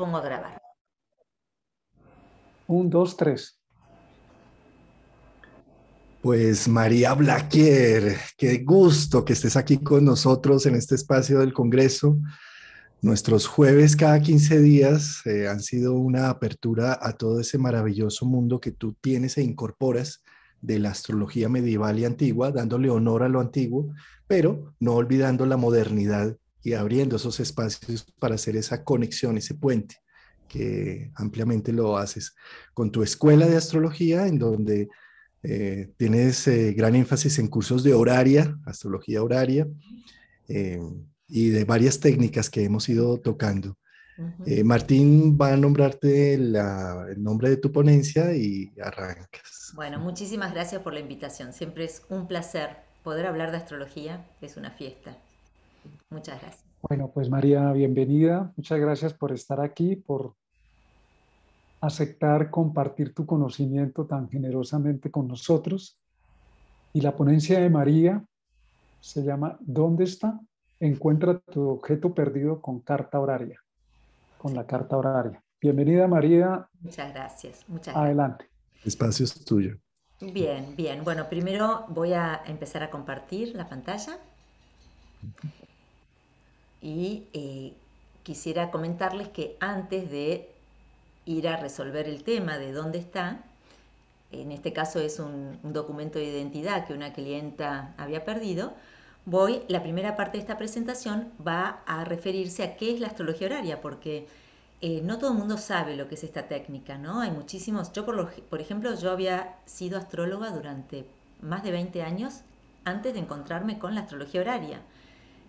pongo a grabar. 1, 2, 3. Pues María Blaquier, qué gusto que estés aquí con nosotros en este espacio del Congreso. Nuestros jueves cada 15 días han sido una apertura a todo ese maravilloso mundo que tú tienes e incorporas de la astrología medieval y antigua, dándole honor a lo antiguo, pero no olvidando la modernidad y abriendo esos espacios para hacer esa conexión, ese puente, que ampliamente lo haces con tu escuela de astrología, en donde tienes gran énfasis en cursos de horaria, astrología horaria, eh, y de varias técnicas que hemos ido tocando. Martín va a nombrarte el nombre de tu ponencia y arrancas. Bueno, muchísimas gracias por la invitación. Siempre es un placer poder hablar de astrología. Es una fiesta. Muchas gracias. Bueno, pues María, bienvenida. Muchas gracias por estar aquí, por aceptar compartir tu conocimiento tan generosamente con nosotros. Y la ponencia de María se llama ¿Dónde está? Encuentra tu objeto perdido con carta horaria, con la carta horaria. Bienvenida María. Muchas gracias. Muchas gracias. Adelante. El espacio es tuyo. Bien, bien. Bueno, primero voy a empezar a compartir la pantalla. Y quisiera comentarles que antes de ir a resolver el tema de dónde está, en este caso es un documento de identidad que una clienta había perdido, la primera parte de esta presentación va a referirse a qué es la astrología horaria, porque no todo el mundo sabe lo que es esta técnica, ¿no? Hay muchísimos, yo por ejemplo, yo había sido astróloga durante más de 20 años antes de encontrarme con la astrología horaria.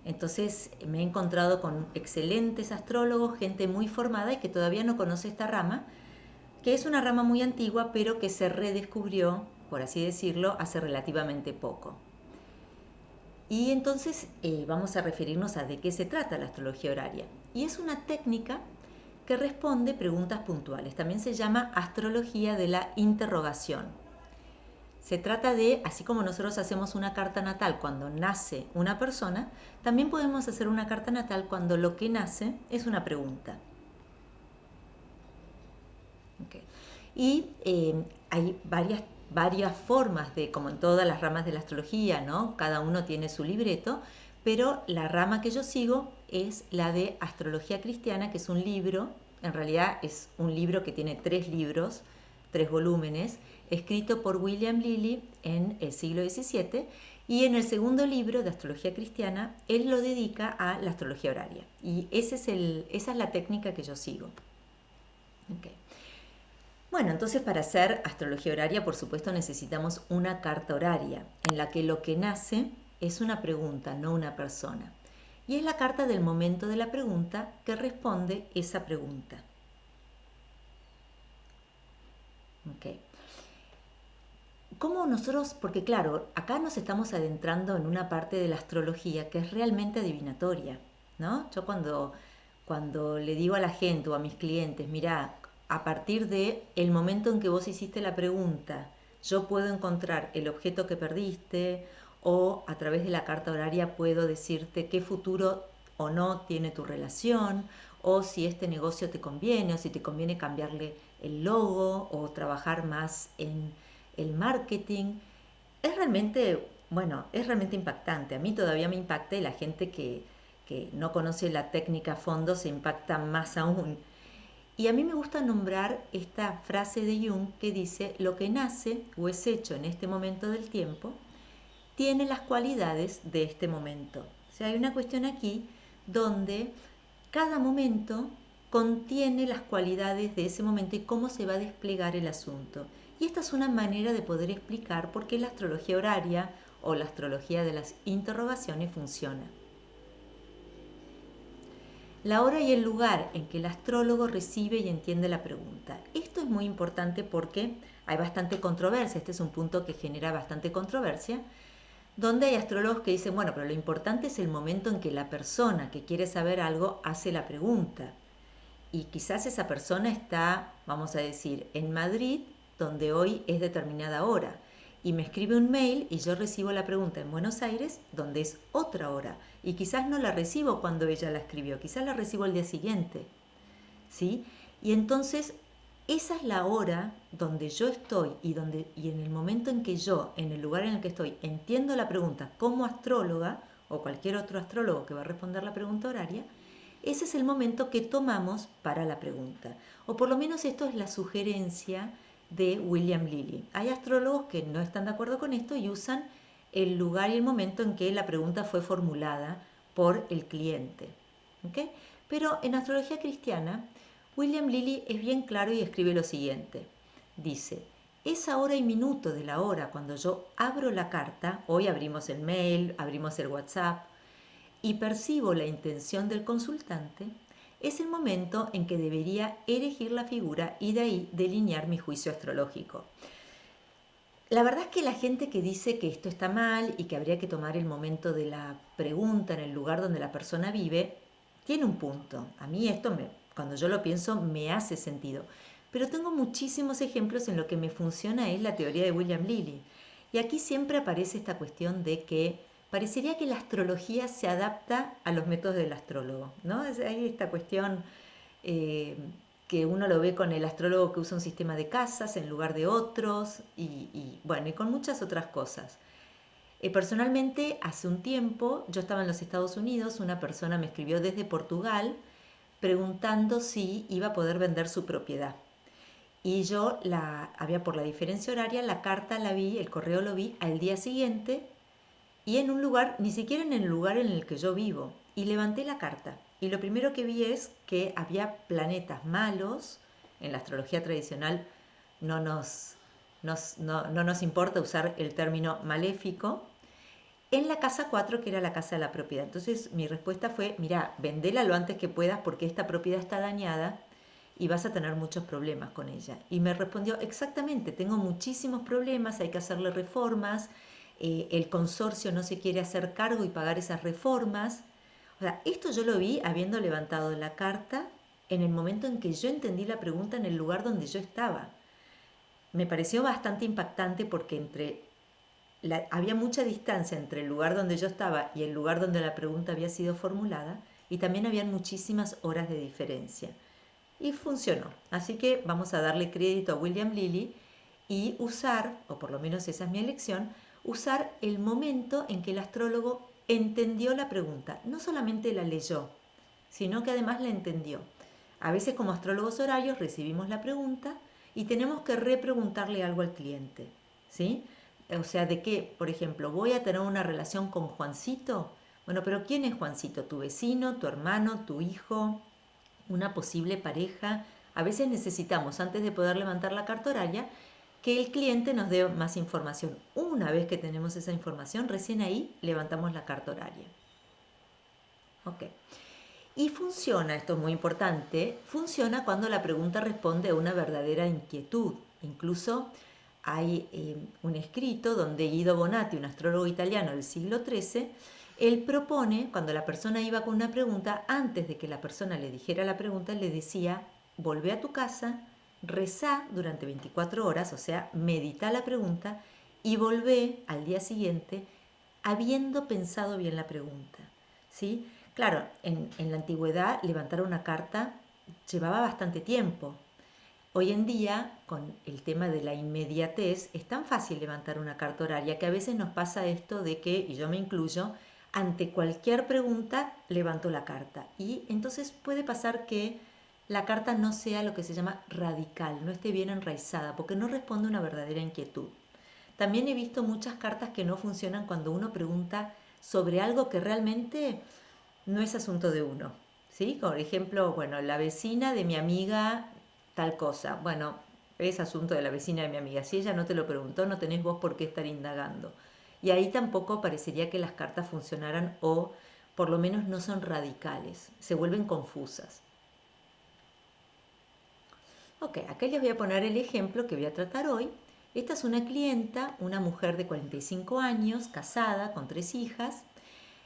Entonces me he encontrado con excelentes astrólogos, gente muy formada y que todavía no conoce esta rama, que es una rama muy antigua, pero que se redescubrió, por así decirlo, hace relativamente poco. Y entonces vamos a referirnos a de qué se trata la astrología horaria. Y es una técnica que responde preguntas puntuales. También se llama astrología de la interrogación. Se trata de, así como nosotros hacemos una carta natal cuando nace una persona, también podemos hacer una carta natal cuando lo que nace es una pregunta. Okay. Y hay varias formas de, como en todas las ramas de la astrología, ¿no? Cada uno tiene su libreto, pero la rama que yo sigo es la de astrología cristiana, que es un libro, en realidad es un libro que tiene 3 libros, 3 volúmenes, escrito por William Lilly en el siglo XVII, y en el segundo libro de astrología cristiana él lo dedica a la astrología horaria, y esa es la técnica que yo sigo. Okay. Bueno, entonces para hacer astrología horaria, por supuesto, necesitamos una carta horaria, en la que lo que nace es una pregunta, no una persona. Y es la carta del momento de la pregunta que responde esa pregunta. Okay. ¿Cómo nosotros? Porque claro, acá nos estamos adentrando en una parte de la astrología que es realmente adivinatoria, ¿no? Yo cuando le digo a la gente o a mis clientes, mira, a partir de el momento en que vos hiciste la pregunta, yo puedo encontrar el objeto que perdiste, o a través de la carta horaria puedo decirte qué futuro o no tiene tu relación, o si este negocio te conviene, o si te conviene cambiarle el logo o trabajar más en el marketing. Es realmente, bueno, es realmente impactante. A mí todavía me impacta, y la gente que no conoce la técnica a fondo se impacta más aún. Y a mí me gusta nombrar esta frase de Jung que dice: lo que nace o es hecho en este momento del tiempo tiene las cualidades de este momento. O sea, hay una cuestión aquí donde cada momento contiene las cualidades de ese momento y cómo se va a desplegar el asunto. Y esta es una manera de poder explicar por qué la astrología horaria o la astrología de las interrogaciones funciona. La hora y el lugar en que el astrólogo recibe y entiende la pregunta. Esto es muy importante porque hay bastante controversia. Este es un punto que genera bastante controversia, donde hay astrólogos que dicen, bueno, pero lo importante es el momento en que la persona que quiere saber algo hace la pregunta. Y quizás esa persona está, vamos a decir, en Madrid, donde hoy es determinada hora, y me escribe un mail y yo recibo la pregunta en Buenos Aires, donde es otra hora, y quizás no la recibo cuando ella la escribió, quizás la recibo el día siguiente. ¿sí? Y entonces esa es la hora donde yo estoy y en el momento en que yo, en el lugar en el que estoy, entiendo la pregunta como astróloga o cualquier otro astrólogo que va a responder la pregunta horaria, ese es el momento que tomamos para la pregunta. O por lo menos esto es la sugerencia de William Lilly. Hay astrólogos que no están de acuerdo con esto y usan el lugar y el momento en que la pregunta fue formulada por el cliente. ¿Okay? Pero en astrología cristiana, William Lilly es bien claro y escribe lo siguiente. Dice, esa hora y minuto de la hora cuando yo abro la carta, hoy abrimos el mail, abrimos el WhatsApp, y percibo la intención del consultante, es el momento en que debería elegir la figura y de ahí delinear mi juicio astrológico. La verdad es que la gente que dice que esto está mal y que habría que tomar el momento de la pregunta en el lugar donde la persona vive, tiene un punto. A mí esto, cuando yo lo pienso, me hace sentido. Pero tengo muchísimos ejemplos en lo que me funciona es la teoría de William Lilly. Y aquí siempre aparece esta cuestión de que parecería que la astrología se adapta a los métodos del astrólogo, ¿no? Hay esta cuestión eh, que uno lo ve con el astrólogo que usa un sistema de casas en lugar de otros bueno, y con muchas otras cosas. Personalmente, hace un tiempo, yo estaba en los Estados Unidos, una persona me escribió desde Portugal preguntando si iba a poder vender su propiedad. Y yo había por la diferencia horaria, la carta la vi, el correo lo vi al día siguiente y en un lugar, ni siquiera en el lugar en el que yo vivo. Y levanté la carta. Y lo primero que vi es que había planetas malos. En la astrología tradicional no nos importa usar el término maléfico. En la casa 4, que era la casa de la propiedad. Entonces mi respuesta fue, mira, vendela lo antes que puedas porque esta propiedad está dañada y vas a tener muchos problemas con ella. Y me respondió, exactamente, tengo muchísimos problemas, hay que hacerle reformas, el consorcio no se quiere hacer cargo y pagar esas reformas. O sea, esto yo lo vi habiendo levantado la carta en el momento en que yo entendí la pregunta en el lugar donde yo estaba. Me pareció bastante impactante porque había mucha distancia entre el lugar donde yo estaba y el lugar donde la pregunta había sido formulada y también habían muchísimas horas de diferencia. Y funcionó. Así que vamos a darle crédito a William Lilly y usar, o por lo menos esa es mi elección, usar el momento en que el astrólogo entendió la pregunta. No solamente la leyó, sino que además la entendió. A veces como astrólogos horarios recibimos la pregunta y tenemos que repreguntarle algo al cliente, ¿sí? O sea, de que, por ejemplo, voy a tener una relación con Juancito. Bueno, pero ¿quién es Juancito? ¿Tu vecino, tu hermano, tu hijo, una posible pareja? A veces necesitamos, antes de poder levantar la carta horaria, que el cliente nos dé más información. Una vez que tenemos esa información, recién ahí levantamos la carta horaria. Ok. Y funciona, esto es muy importante, funciona cuando la pregunta responde a una verdadera inquietud. Incluso hay un escrito donde Guido Bonatti, un astrólogo italiano del siglo XIII, él propone, cuando la persona iba con una pregunta, antes de que la persona le dijera la pregunta, le decía, volvé a tu casa, rezá durante 24 horas, o sea, medita la pregunta y volvé al día siguiente habiendo pensado bien la pregunta, ¿sí? Claro, en la antigüedad levantar una carta llevaba bastante tiempo. Hoy en día, con el tema de la inmediatez, es tan fácil levantar una carta horaria que a veces nos pasa esto de que, y yo me incluyo, ante cualquier pregunta levanto la carta. Y entonces puede pasar que la carta no sea lo que se llama radical, no esté bien enraizada, porque no responde a una verdadera inquietud. También he visto muchas cartas que no funcionan cuando uno pregunta sobre algo que realmente no es asunto de uno, ¿sí? Por ejemplo, bueno, la vecina de mi amiga tal cosa. Bueno, es asunto de la vecina de mi amiga. Si ella no te lo preguntó, no tenés vos por qué estar indagando. Y ahí tampoco parecería que las cartas funcionaran o por lo menos no son radicales, se vuelven confusas. Ok, acá les voy a poner el ejemplo que voy a tratar hoy. Esta es una clienta, una mujer de 45 años, casada, con 3 hijas,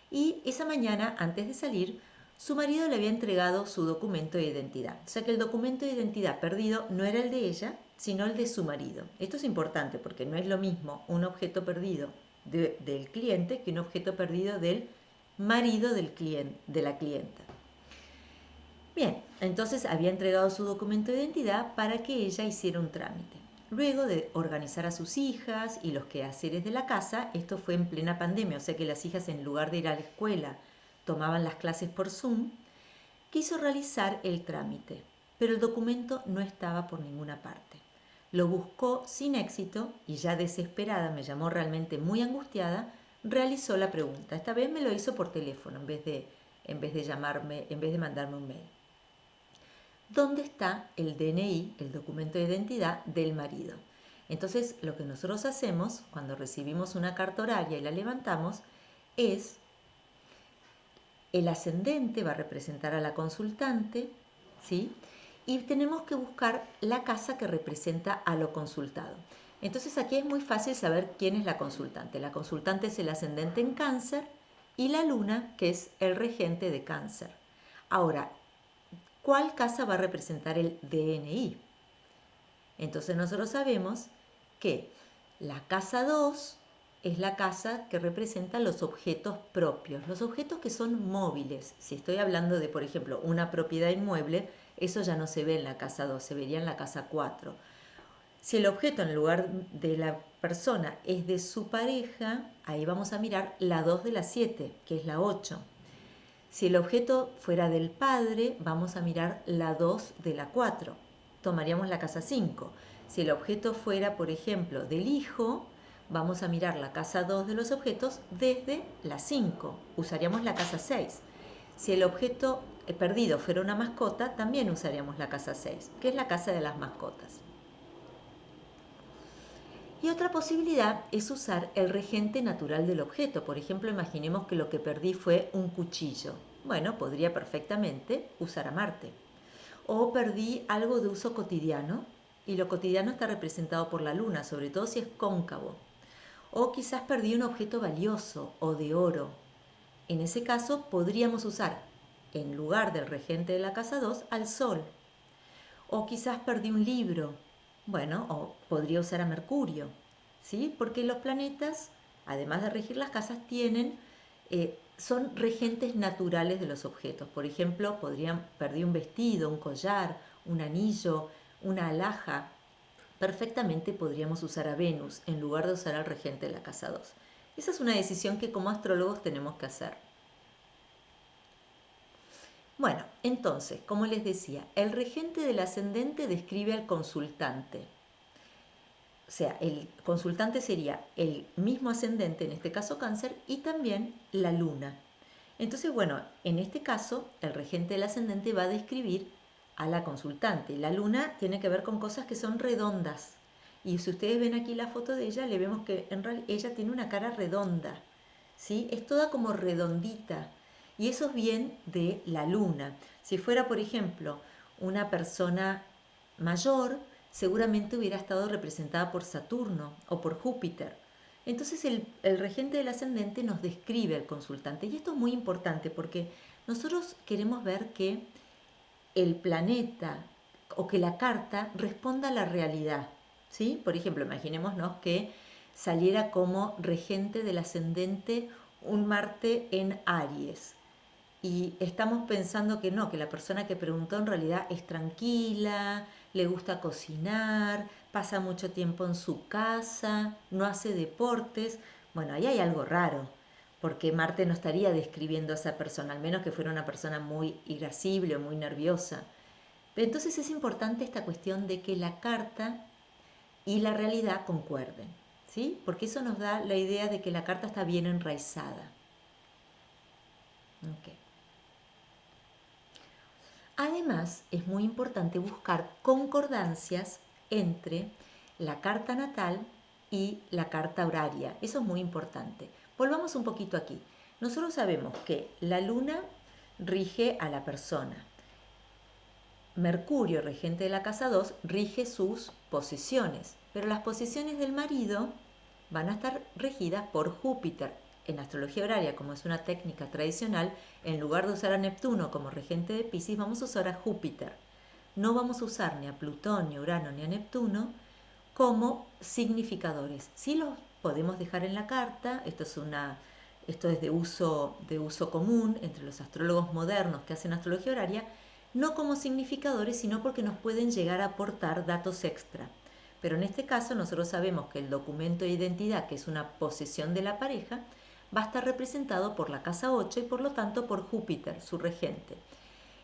y esa mañana, antes de salir, su marido le había entregado su documento de identidad. O sea que el documento de identidad perdido no era el de ella, sino el de su marido. Esto es importante porque no es lo mismo un objeto perdido del cliente que un objeto perdido del marido del cliente, de la clienta. Bien, entonces había entregado su documento de identidad para que ella hiciera un trámite. Luego de organizar a sus hijas y los quehaceres de la casa, esto fue en plena pandemia, o sea que las hijas en lugar de ir a la escuela tomaban las clases por Zoom, quiso realizar el trámite, pero el documento no estaba por ninguna parte. Lo buscó sin éxito y ya desesperada, me llamó realmente muy angustiada, realizó la pregunta. Esta vez me lo hizo por teléfono en vez de llamarme, en vez de mandarme un mail. ¿Dónde está el DNI, el documento de identidad del marido? Entonces, lo que nosotros hacemos cuando recibimos una carta horaria y la levantamos es el ascendente va a representar a la consultante, ¿sí? Y tenemos que buscar la casa que representa a lo consultado. Entonces aquí es muy fácil saber quién es la consultante. La consultante es el ascendente en Cáncer y la luna, que es el regente de Cáncer. Ahora, ¿cuál casa va a representar el DNI? Entonces nosotros sabemos que la casa 2 es la casa que representa los objetos propios, los objetos que son móviles. Si estoy hablando de, por ejemplo, una propiedad inmueble, eso ya no se ve en la casa 2, se vería en la casa 4. Si el objeto en lugar de la persona es de su pareja, ahí vamos a mirar la 2 de la 7, que es la 8. Si el objeto fuera del padre, vamos a mirar la 2 de la 4. Tomaríamos la casa 5. Si el objeto fuera, por ejemplo, del hijo, vamos a mirar la casa 2 de los objetos desde la 5. Usaríamos la casa 6. Si el objeto perdido fuera una mascota, también usaríamos la casa 6, que es la casa de las mascotas. Y otra posibilidad es usar el regente natural del objeto. Por ejemplo, imaginemos que lo que perdí fue un cuchillo. Bueno, podría perfectamente usar a Marte. O perdí algo de uso cotidiano y lo cotidiano está representado por la luna, sobre todo si es cóncavo. O quizás perdí un objeto valioso o de oro. En ese caso podríamos usar, en lugar del regente de la casa 2, al Sol. O quizás perdí un libro. Bueno, o podría usar a Mercurio, ¿sí? Porque los planetas, además de regir las casas, son regentes naturales de los objetos. Por ejemplo, perder un vestido, un collar, un anillo, una alhaja. Perfectamente podríamos usar a Venus en lugar de usar al regente de la casa 2. Esa es una decisión que como astrólogos tenemos que hacer. Bueno, entonces, como les decía, el regente del ascendente describe al consultante. O sea, el consultante sería el mismo ascendente, en este caso Cáncer, y también la luna. Entonces, bueno, en este caso, el regente del ascendente va a describir a la consultante. La luna tiene que ver con cosas que son redondas. Y si ustedes ven aquí la foto de ella, le vemos que en realidad ella tiene una cara redonda, ¿sí? Es toda como redondita. Y eso es bien de la luna. Si fuera, por ejemplo, una persona mayor, seguramente hubiera estado representada por Saturno o por Júpiter. Entonces el regente del ascendente nos describe al consultante. Y esto es muy importante porque nosotros queremos ver que el planeta o que la carta responda a la realidad, ¿sí? Por ejemplo, imaginémonos que saliera como regente del ascendente un Marte en Aries. Y estamos pensando que no, que la persona que preguntó en realidad es tranquila, le gusta cocinar, pasa mucho tiempo en su casa, no hace deportes. Bueno, ahí hay algo raro, porque Marte no estaría describiendo a esa persona, al menos que fuera una persona muy irascible o muy nerviosa. Pero entonces es importante esta cuestión de que la carta y la realidad concuerden, ¿sí? Porque eso nos da la idea de que la carta está bien enraizada. Okay. Además, es muy importante buscar concordancias entre la carta natal y la carta horaria. Eso es muy importante. Volvamos un poquito aquí. Nosotros sabemos que la luna rige a la persona. Mercurio, regente de la casa 2, rige sus posiciones. Pero las posiciones del marido van a estar regidas por Júpiter. En astrología horaria, como es una técnica tradicional, en lugar de usar a Neptuno como regente de Piscis, vamos a usar a Júpiter. No vamos a usar ni a Plutón, ni a Urano, ni a Neptuno como significadores. Sí los podemos dejar en la carta, esto es de uso común entre los astrólogos modernos que hacen astrología horaria, no como significadores, sino porque nos pueden llegar a aportar datos extra. Pero en este caso nosotros sabemos que el documento de identidad, que es una posesión de la pareja, va a estar representado por la casa 8 y por lo tanto por Júpiter, su regente.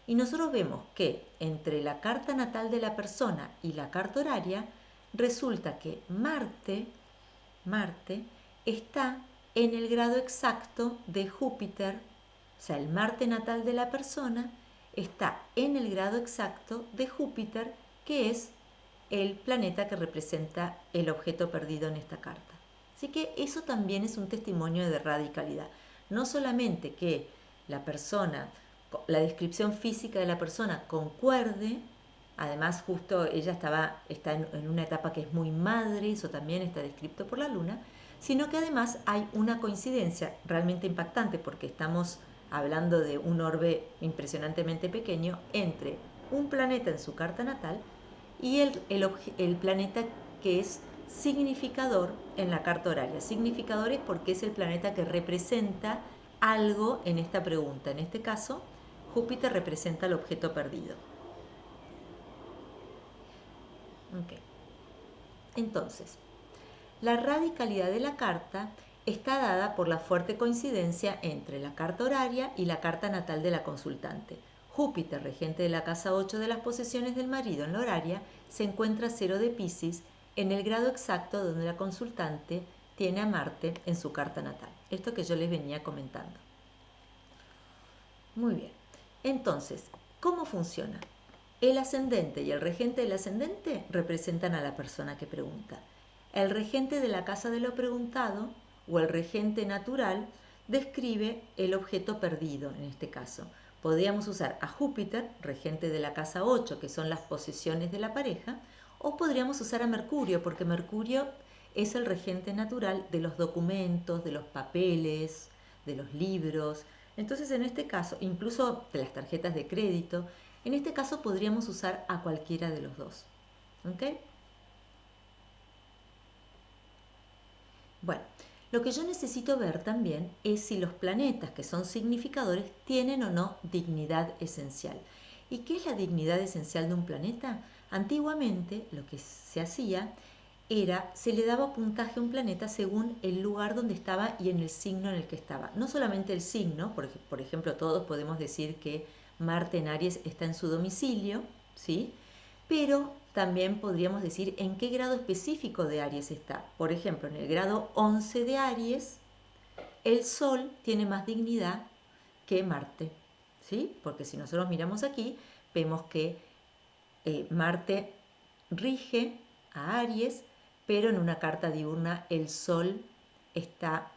Y nosotros vemos que entre la carta natal de la persona y la carta horaria, resulta que Marte está en el grado exacto de Júpiter, o sea, el Marte natal de la persona está en el grado exacto de Júpiter, que es el planeta que representa el objeto perdido en esta carta. Así que eso también es un testimonio de radicalidad. No solamente que la persona, la descripción física de la persona concuerde, además justo ella está en una etapa que es muy madre, eso también está descrito por la luna, sino que además hay una coincidencia realmente impactante porque estamos hablando de un orbe impresionantemente pequeño entre un planeta en su carta natal y el planeta que es significador en la carta horaria. Significador es porque es el planeta que representa algo en esta pregunta. En este caso, Júpiter representa el objeto perdido. Okay. Entonces, la radicalidad de la carta está dada por la fuerte coincidencia entre la carta horaria y la carta natal de la consultante. Júpiter, regente de la casa 8 de las posesiones del marido en la horaria, se encuentra 0 de Piscis en el grado exacto donde la consultante tiene a Marte en su carta natal. Esto que yo les venía comentando. Muy bien. Entonces, ¿cómo funciona? El ascendente y el regente del ascendente representan a la persona que pregunta. El regente de la casa de lo preguntado o el regente natural describe el objeto perdido en este caso. Podríamos usar a Júpiter, regente de la casa 8, que son las posesiones de la pareja, o podríamos usar a Mercurio, porque Mercurio es el regente natural de los documentos, de los papeles, de los libros. Entonces, en este caso, incluso de las tarjetas de crédito, en este caso podríamos usar a cualquiera de los dos. ¿Ok? Bueno, lo que yo necesito ver también es si los planetas que son significadores tienen o no dignidad esencial. ¿Y qué es la dignidad esencial de un planeta? Antiguamente lo que se hacía era, se le daba puntaje a un planeta según el lugar donde estaba y en el signo en el que estaba. No solamente el signo, por ejemplo, todos podemos decir que Marte en Aries está en su domicilio, ¿sí? Pero también podríamos decir en qué grado específico de Aries está. Por ejemplo, en el grado 11 de Aries, el Sol tiene más dignidad que Marte, ¿sí? Porque si nosotros miramos aquí, vemos que Marte rige a Aries, pero en una carta diurna el Sol está,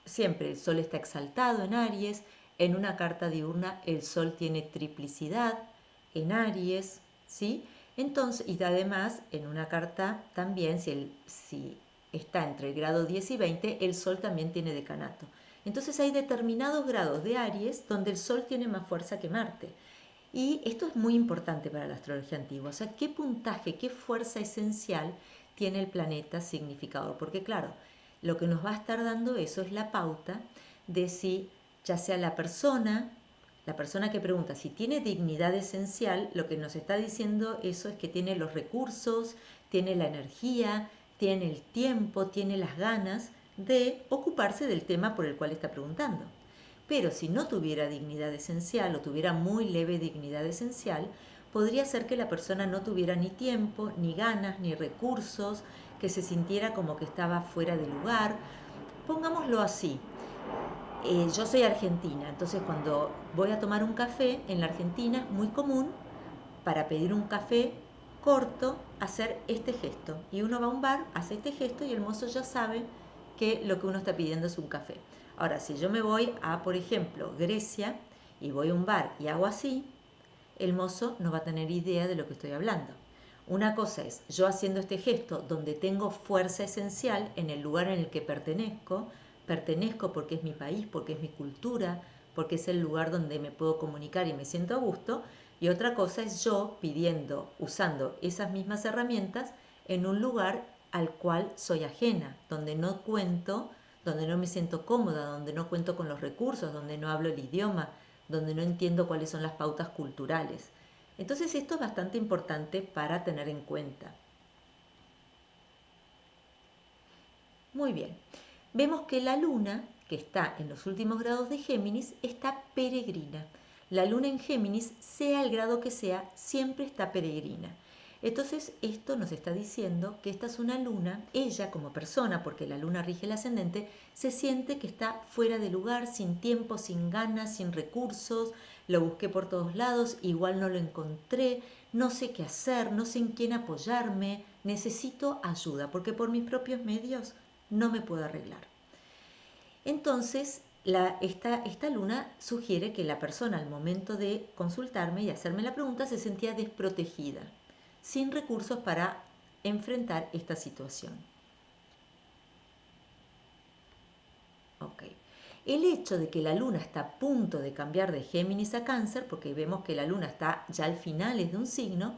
siempre el Sol está exaltado en Aries, en una carta diurna el Sol tiene triplicidad en Aries, ¿sí? Entonces, y además en una carta también, si está entre el grado 10 y 20, el Sol también tiene decanato. Entonces hay determinados grados de Aries donde el Sol tiene más fuerza que Marte. Y esto es muy importante para la astrología antigua. O sea, ¿qué puntaje, qué fuerza esencial tiene el planeta significador? Porque claro, lo que nos va a estar dando eso es la pauta de si ya sea la persona que pregunta si tiene dignidad esencial, lo que nos está diciendo eso es que tiene los recursos, tiene la energía, tiene el tiempo, tiene las ganas de ocuparse del tema por el cual está preguntando. Pero si no tuviera dignidad esencial o tuviera muy leve dignidad esencial, podría ser que la persona no tuviera ni tiempo, ni ganas, ni recursos, que se sintiera como que estaba fuera de lugar. Pongámoslo así, yo soy argentina, entonces cuando voy a tomar un café en la Argentina es muy común para pedir un café corto hacer este gesto. Y uno va a un bar, hace este gesto y el mozo ya sabe que lo que uno está pidiendo es un café. Ahora, si yo me voy a, por ejemplo, Grecia y voy a un bar y hago así, el mozo no va a tener idea de lo que estoy hablando. Una cosa es yo haciendo este gesto donde tengo fuerza esencial en el lugar en el que pertenezco porque es mi país, porque es mi cultura, porque es el lugar donde me puedo comunicar y me siento a gusto. Y otra cosa es yo pidiendo, usando esas mismas herramientas en un lugar al cual soy ajena, donde no cuento, donde no me siento cómoda, donde no cuento con los recursos, donde no hablo el idioma, donde no entiendo cuáles son las pautas culturales. Entonces esto es bastante importante para tener en cuenta. Muy bien. Vemos que la luna, que está en los últimos grados de Géminis, está peregrina. La luna en Géminis, sea el grado que sea, siempre está peregrina. Entonces esto nos está diciendo que esta es una luna, ella como persona, porque la luna rige el ascendente, se siente que está fuera de lugar, sin tiempo, sin ganas, sin recursos, lo busqué por todos lados, igual no lo encontré, no sé qué hacer, no sé en quién apoyarme, necesito ayuda, porque por mis propios medios no me puedo arreglar. Entonces, esta luna sugiere que la persona al momento de consultarme y hacerme la pregunta se sentía desprotegida, sin recursos para enfrentar esta situación. Ok. El hecho de que la luna está a punto de cambiar de Géminis a Cáncer, porque vemos que la luna está ya al finales de un signo,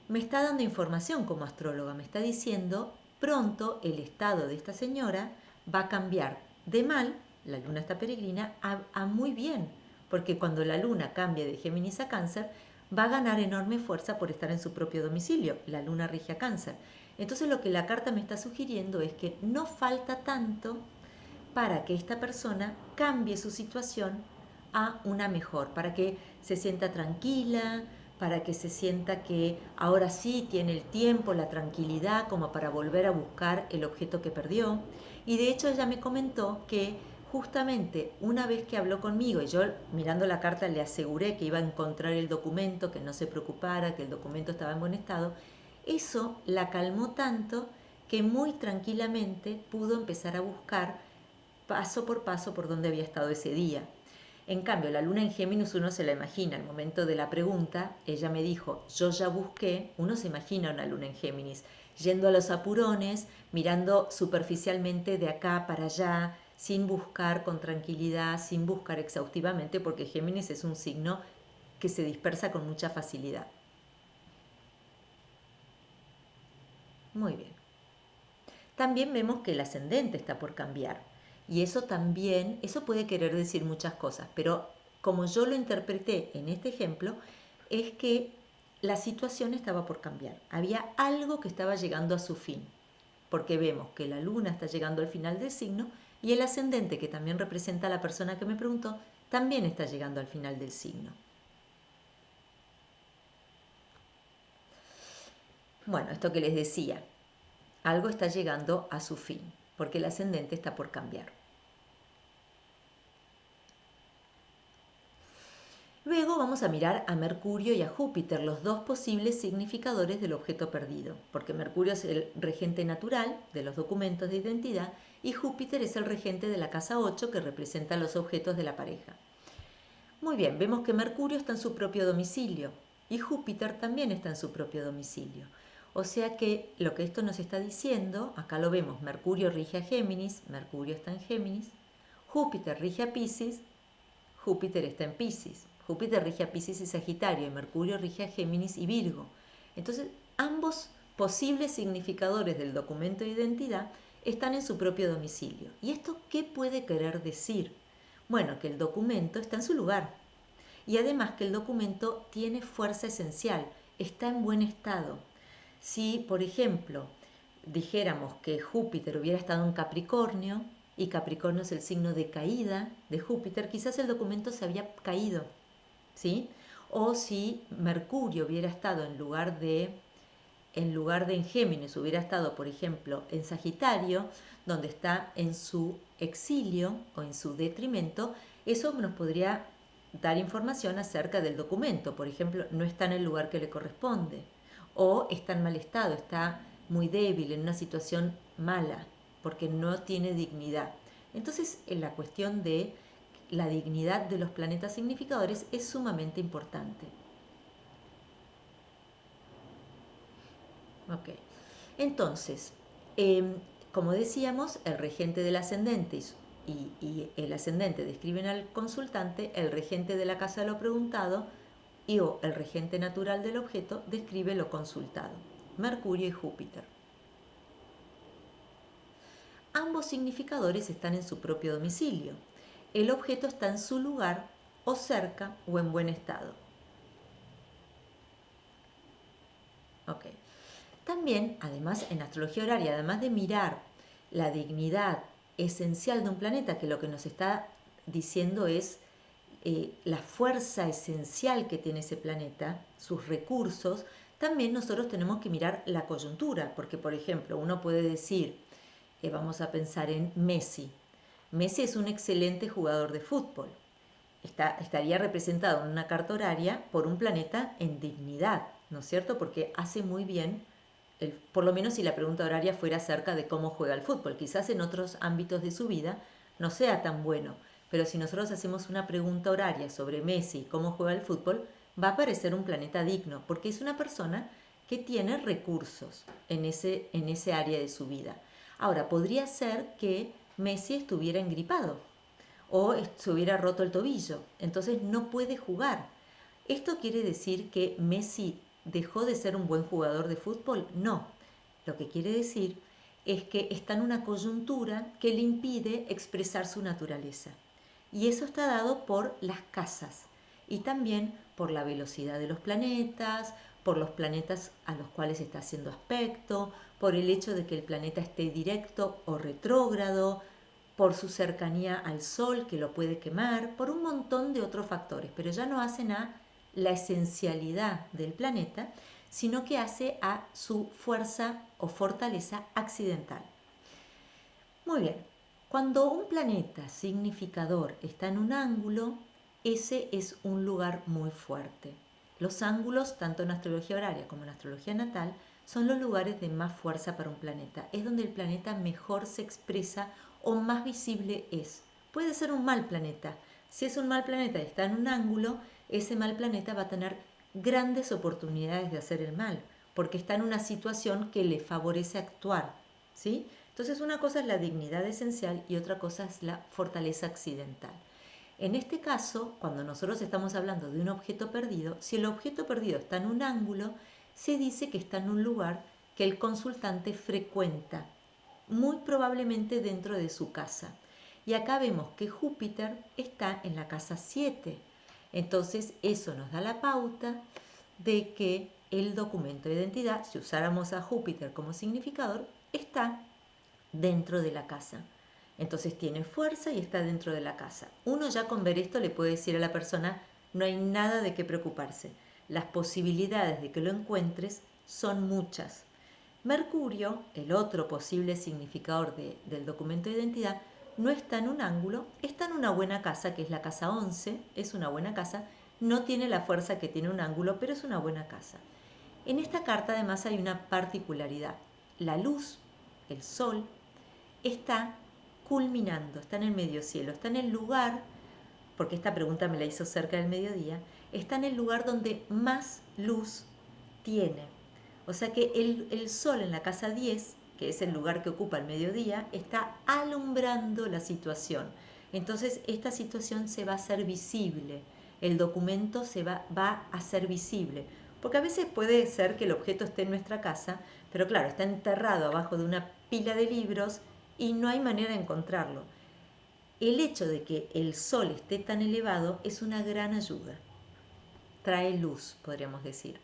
me está dando información como astróloga, me está diciendo pronto el estado de esta señora va a cambiar de mal, la luna está peregrina, a muy bien, porque cuando la luna cambia de Géminis a Cáncer, va a ganar enorme fuerza por estar en su propio domicilio, la luna rige a Cáncer. Entonces lo que la carta me está sugiriendo es que no falta tanto para que esta persona cambie su situación a una mejor, para que se sienta tranquila, para que se sienta que ahora sí tiene el tiempo, la tranquilidad como para volver a buscar el objeto que perdió. Y de hecho ella me comentó que justamente una vez que habló conmigo y yo mirando la carta le aseguré que iba a encontrar el documento, que no se preocupara, que el documento estaba en buen estado, eso la calmó tanto que muy tranquilamente pudo empezar a buscar paso por donde había estado ese día. En cambio, la luna en Géminis uno se la imagina. Al momento de la pregunta, ella me dijo, yo ya busqué, uno se imagina una luna en Géminis, yendo a los apurones, mirando superficialmente de acá para allá, sin buscar con tranquilidad, sin buscar exhaustivamente, porque Géminis es un signo que se dispersa con mucha facilidad. Muy bien. También vemos que el ascendente está por cambiar. Y eso también, eso puede querer decir muchas cosas, pero como yo lo interpreté en este ejemplo, es que la situación estaba por cambiar. Había algo que estaba llegando a su fin, porque vemos que la luna está llegando al final del signo y el ascendente, que también representa a la persona que me preguntó, también está llegando al final del signo. Bueno, esto que les decía, algo está llegando a su fin, porque el ascendente está por cambiar. Luego vamos a mirar a Mercurio y a Júpiter, los dos posibles significadores del objeto perdido, porque Mercurio es el regente natural de los documentos de identidad y Júpiter es el regente de la casa 8 que representa los objetos de la pareja. Muy bien, vemos que Mercurio está en su propio domicilio y Júpiter también está en su propio domicilio. O sea que lo que esto nos está diciendo, acá lo vemos, Mercurio rige a Géminis, Mercurio está en Géminis, Júpiter rige a Piscis, Júpiter está en Piscis. Júpiter rige a Piscis y Sagitario y Mercurio rige a Géminis y Virgo. Entonces, ambos posibles significadores del documento de identidad están en su propio domicilio. ¿Y esto qué puede querer decir? Bueno, que el documento está en su lugar y además que el documento tiene fuerza esencial, está en buen estado. Si, por ejemplo, dijéramos que Júpiter hubiera estado en Capricornio, y Capricornio es el signo de caída de Júpiter, quizás el documento se había caído, ¿sí? O si Mercurio hubiera estado en lugar de en Géminis, hubiera estado, por ejemplo, en Sagitario, donde está en su exilio o en su detrimento, eso nos podría dar información acerca del documento. Por ejemplo, no está en el lugar que le corresponde o está en mal estado, está muy débil, en una situación mala, porque no tiene dignidad. Entonces, en la cuestión de la dignidad de los planetas significadores es sumamente importante. Ok. Entonces, como decíamos, el regente del ascendente y el ascendente describen al consultante, el regente de la casa de lo preguntado y o el regente natural del objeto describe lo consultado, Mercurio y Júpiter. Ambos significadores están en su propio domicilio. El objeto está en su lugar o cerca o en buen estado. Ok. También, además, en astrología horaria, además de mirar la dignidad esencial de un planeta, que lo que nos está diciendo es la fuerza esencial que tiene ese planeta, sus recursos, también nosotros tenemos que mirar la coyuntura, porque por ejemplo, uno puede decir, vamos a pensar en Messi. Messi es un excelente jugador de fútbol. Estaría representado en una carta horaria por un planeta en dignidad, ¿no es cierto? Porque hace muy bien, por lo menos si la pregunta horaria fuera acerca de cómo juega el fútbol. Quizás en otros ámbitos de su vida no sea tan bueno, pero si nosotros hacemos una pregunta horaria sobre Messi y cómo juega el fútbol, va a aparecer un planeta digno, porque es una persona que tiene recursos en ese área de su vida. Ahora, podría ser que Messi estuviera engripado o se hubiera roto el tobillo, entonces no puede jugar. ¿Esto quiere decir que Messi dejó de ser un buen jugador de fútbol? No. Lo que quiere decir es que está en una coyuntura que le impide expresar su naturaleza. Y eso está dado por las casas y también por la velocidad de los planetas, por los planetas a los cuales está haciendo aspecto, por el hecho de que el planeta esté directo o retrógrado, por su cercanía al Sol que lo puede quemar, por un montón de otros factores, pero ya no hacen a la esencialidad del planeta, sino que hace a su fuerza o fortaleza accidental. Muy bien, cuando un planeta significador está en un ángulo, ese es un lugar muy fuerte. Los ángulos, tanto en astrología horaria como en astrología natal, son los lugares de más fuerza para un planeta. Es donde el planeta mejor se expresa o más visible es. Puede ser un mal planeta. Si es un mal planeta y está en un ángulo, ese mal planeta va a tener grandes oportunidades de hacer el mal, porque está en una situación que le favorece actuar, ¿sí? Entonces una cosa es la dignidad esencial y otra cosa es la fortaleza accidental. En este caso, cuando nosotros estamos hablando de un objeto perdido, si el objeto perdido está en un ángulo, se dice que está en un lugar que el consultante frecuenta, muy probablemente dentro de su casa. Y acá vemos que Júpiter está en la casa 7. Entonces eso nos da la pauta de que el documento de identidad, si usáramos a Júpiter como significador, está dentro de la casa. Entonces tiene fuerza y está dentro de la casa. Uno ya con ver esto le puede decir a la persona, no hay nada de qué preocuparse. Las posibilidades de que lo encuentres son muchas. Mercurio, el otro posible significador del documento de identidad, no está en un ángulo, está en una buena casa, que es la casa 11, es una buena casa, no tiene la fuerza que tiene un ángulo, pero es una buena casa. En esta carta además hay una particularidad. La luz, el sol, está culminando, está en el medio cielo, está en el lugar, porque esta pregunta me la hizo cerca del mediodía, está en el lugar donde más luz tiene. O sea que el sol en la casa 10, que es el lugar que ocupa el mediodía, está alumbrando la situación. Entonces esta situación se va a hacer visible, el documento va a ser visible. Porque a veces puede ser que el objeto esté en nuestra casa, pero claro, está enterrado abajo de una pila de libros y no hay manera de encontrarlo. El hecho de que el sol esté tan elevado es una gran ayuda. Trae luz, podríamos decir.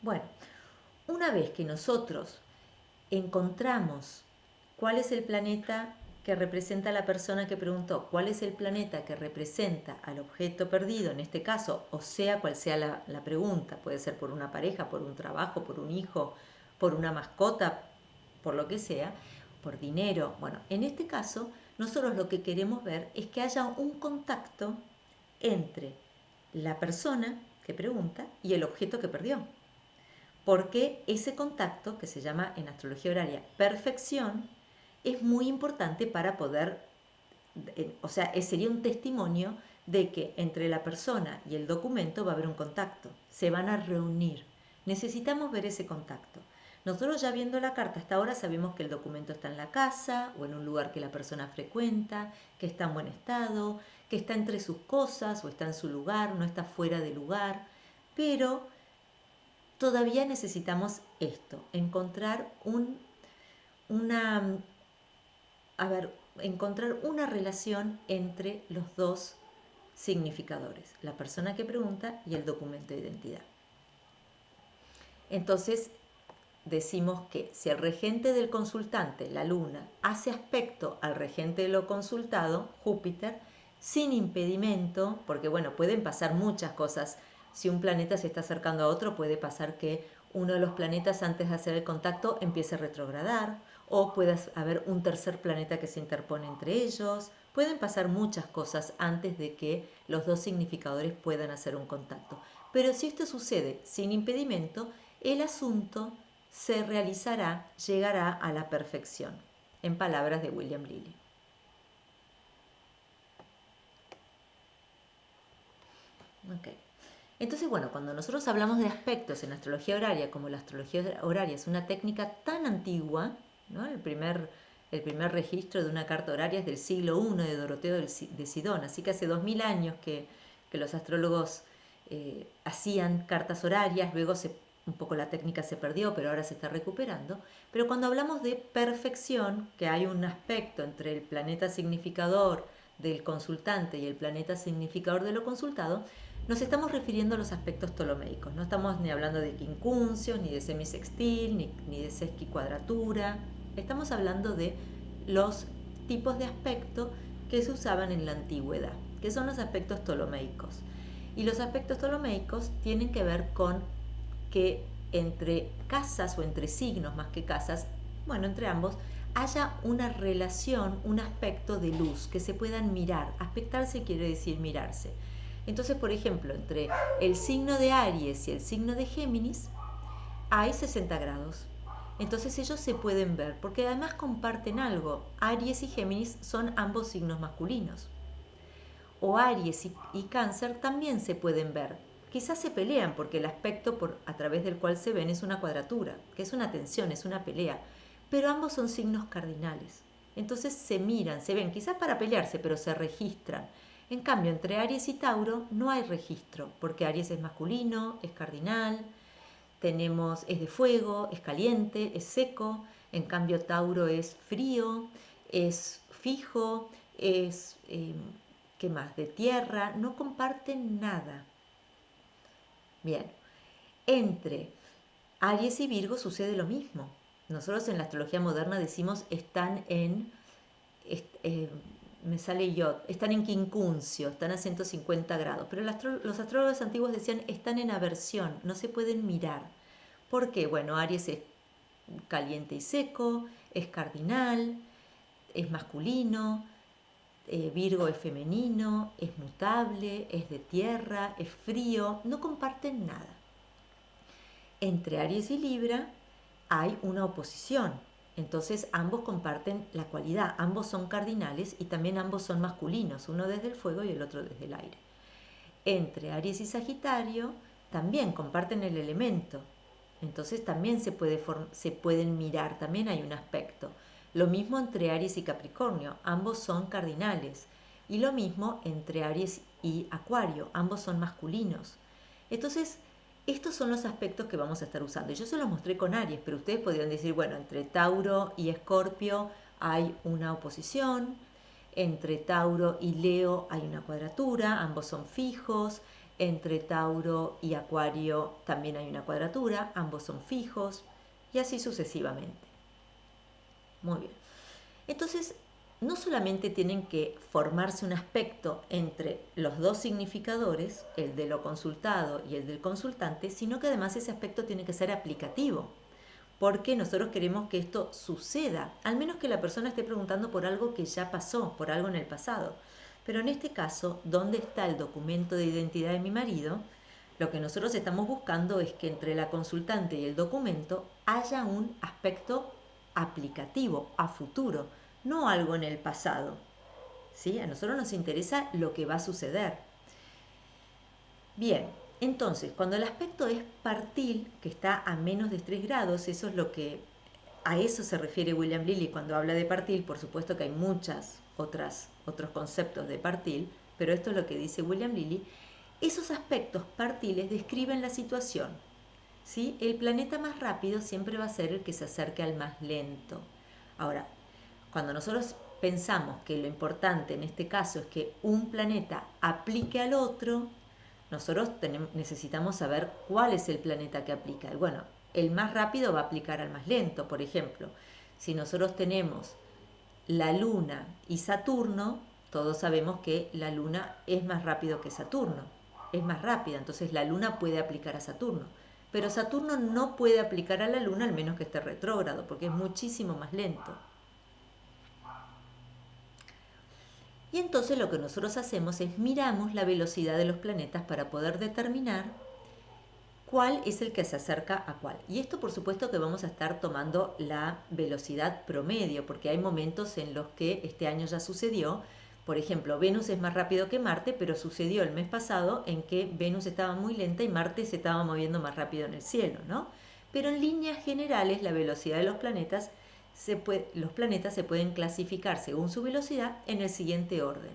Bueno, una vez que nosotros encontramos cuál es el planeta que representa a la persona que preguntó, cuál es el planeta que representa al objeto perdido, en este caso, o sea cual sea la pregunta, puede ser por una pareja, por un trabajo, por un hijo, por una mascota, por lo que sea, por dinero. Bueno, en este caso, nosotros lo que queremos ver es que haya un contacto entre la persona que pregunta y el objeto que perdió. Porque ese contacto, que se llama en astrología horaria perfección, es muy importante para poder, o sea, sería un testimonio de que entre la persona y el documento va a haber un contacto, se van a reunir. Necesitamos ver ese contacto. Nosotros ya viendo la carta hasta ahora sabemos que el documento está en la casa o en un lugar que la persona frecuenta, que está en buen estado, que está entre sus cosas o está en su lugar, no está fuera de lugar, pero todavía necesitamos esto, encontrar una, encontrar una relación entre los dos significadores, la persona que pregunta y el documento de identidad. Entonces decimos que si el regente del consultante, la Luna, hace aspecto al regente de lo consultado, Júpiter, sin impedimento, porque bueno, pueden pasar muchas cosas. Si un planeta se está acercando a otro, puede pasar que uno de los planetas antes de hacer el contacto empiece a retrogradar, o puede haber un tercer planeta que se interpone entre ellos. Pueden pasar muchas cosas antes de que los dos significadores puedan hacer un contacto. Pero si esto sucede sin impedimento, el asunto se realizará, llegará a la perfección, en palabras de William Lilly. Okay. Entonces, bueno, cuando nosotros hablamos de aspectos en astrología horaria, como la astrología horaria es una técnica tan antigua, ¿no? El primer registro de una carta horaria es del siglo I de Doroteo de Sidón, así que hace 2000 años que los astrólogos hacían cartas horarias, luego un poco la técnica se perdió, pero ahora se está recuperando. Pero cuando hablamos de perfección, que hay un aspecto entre el planeta significador del consultante y el planeta significador de lo consultado, nos estamos refiriendo a los aspectos ptolomeicos. No estamos ni hablando de quincuncios, ni de semisextil, ni de sesquicuadratura. Estamos hablando de los tipos de aspecto que se usaban en la antigüedad, que son los aspectos ptolomeicos. Y los aspectos ptolomeicos tienen que ver con que entre casas o entre signos más que casas, bueno, entre ambos, haya una relación, un aspecto de luz, que se puedan mirar. Aspectarse quiere decir mirarse. Entonces, por ejemplo, entre el signo de Aries y el signo de Géminis hay 60 grados. Entonces ellos se pueden ver, porque además comparten algo. Aries y Géminis son ambos signos masculinos. O Aries y Cáncer también se pueden ver. Quizás se pelean porque el aspecto a través del cual se ven es una cuadratura, que es una tensión, es una pelea. Pero ambos son signos cardinales. Entonces se miran, se ven, quizás para pelearse, pero se registran. En cambio, entre Aries y Tauro no hay registro, porque Aries es masculino, es cardinal, es de fuego, es caliente, es seco. En cambio, Tauro es frío, es fijo, es, ¿qué más? De tierra, no comparten nada. Bien, entre Aries y Virgo sucede lo mismo. Nosotros en la astrología moderna decimos están en, me sale yo, están en quincuncio, están a 150 grados, pero los astrólogos antiguos decían están en aversión, no se pueden mirar. ¿Por qué? Bueno, Aries es caliente y seco, es cardinal, es masculino, Virgo es femenino, es mutable, es de tierra, es frío, no comparten nada. Entre Aries y Libra hay una oposición, entonces ambos comparten la cualidad, ambos son cardinales y también ambos son masculinos, uno desde el fuego y el otro desde el aire. Entre Aries y Sagitario también comparten el elemento, entonces también se pueden mirar, también hay un aspecto. Lo mismo entre Aries y Capricornio, ambos son cardinales. Y lo mismo entre Aries y Acuario, ambos son masculinos. Entonces, estos son los aspectos que vamos a estar usando. Yo se los mostré con Aries, pero ustedes podrían decir, bueno, entre Tauro y Escorpio hay una oposición, entre Tauro y Leo hay una cuadratura, ambos son fijos, entre Tauro y Acuario también hay una cuadratura, ambos son fijos, y así sucesivamente. Muy bien. Entonces, no solamente tienen que formarse un aspecto entre los dos significadores, el de lo consultado y el del consultante, sino que además ese aspecto tiene que ser aplicativo, porque nosotros queremos que esto suceda, al menos que la persona esté preguntando por algo que ya pasó, por algo en el pasado. Pero en este caso, ¿dónde está el documento de identidad de mi marido? Lo que nosotros estamos buscando es que entre la consultante y el documento haya un aspecto aplicativo, a futuro, no algo en el pasado. ¿Sí? A nosotros nos interesa lo que va a suceder. Bien, entonces, cuando el aspecto es partil, que está a menos de 3 grados, eso es lo que a eso se refiere William Lilly cuando habla de partil. Por supuesto que hay muchos otros conceptos de partil, pero esto es lo que dice William Lilly. Esos aspectos partiles describen la situación. ¿Sí? El planeta más rápido siempre va a ser el que se acerque al más lento. Ahora, cuando nosotros pensamos que lo importante en este caso es que un planeta aplique al otro, nosotros necesitamos saber cuál es el planeta que aplica. Y bueno, el más rápido va a aplicar al más lento, por ejemplo. Si nosotros tenemos la Luna y Saturno, todos sabemos que la Luna es más rápido que Saturno, es más rápida, entonces la Luna puede aplicar a Saturno. Pero Saturno no puede aplicar a la Luna al menos que esté retrógrado, porque es muchísimo más lento. Y entonces lo que nosotros hacemos es miramos la velocidad de los planetas para poder determinar cuál es el que se acerca a cuál. Y esto por supuesto que vamos a estar tomando la velocidad promedio, porque hay momentos en los que este año ya sucedió. Por ejemplo, Venus es más rápido que Marte, pero sucedió el mes pasado en que Venus estaba muy lenta y Marte se estaba moviendo más rápido en el cielo, ¿no? Pero en líneas generales la velocidad de los planetas se pueden clasificar según su velocidad en el siguiente orden.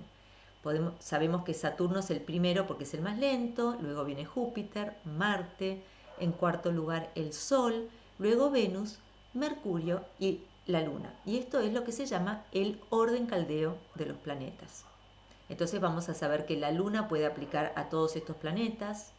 Sabemos que Saturno es el primero porque es el más lento, luego viene Júpiter, Marte, en cuarto lugar el Sol, luego Venus, Mercurio y la Luna. Y esto es lo que se llama el orden caldeo de los planetas. Entonces vamos a saber que la Luna puede aplicar a todos estos planetas,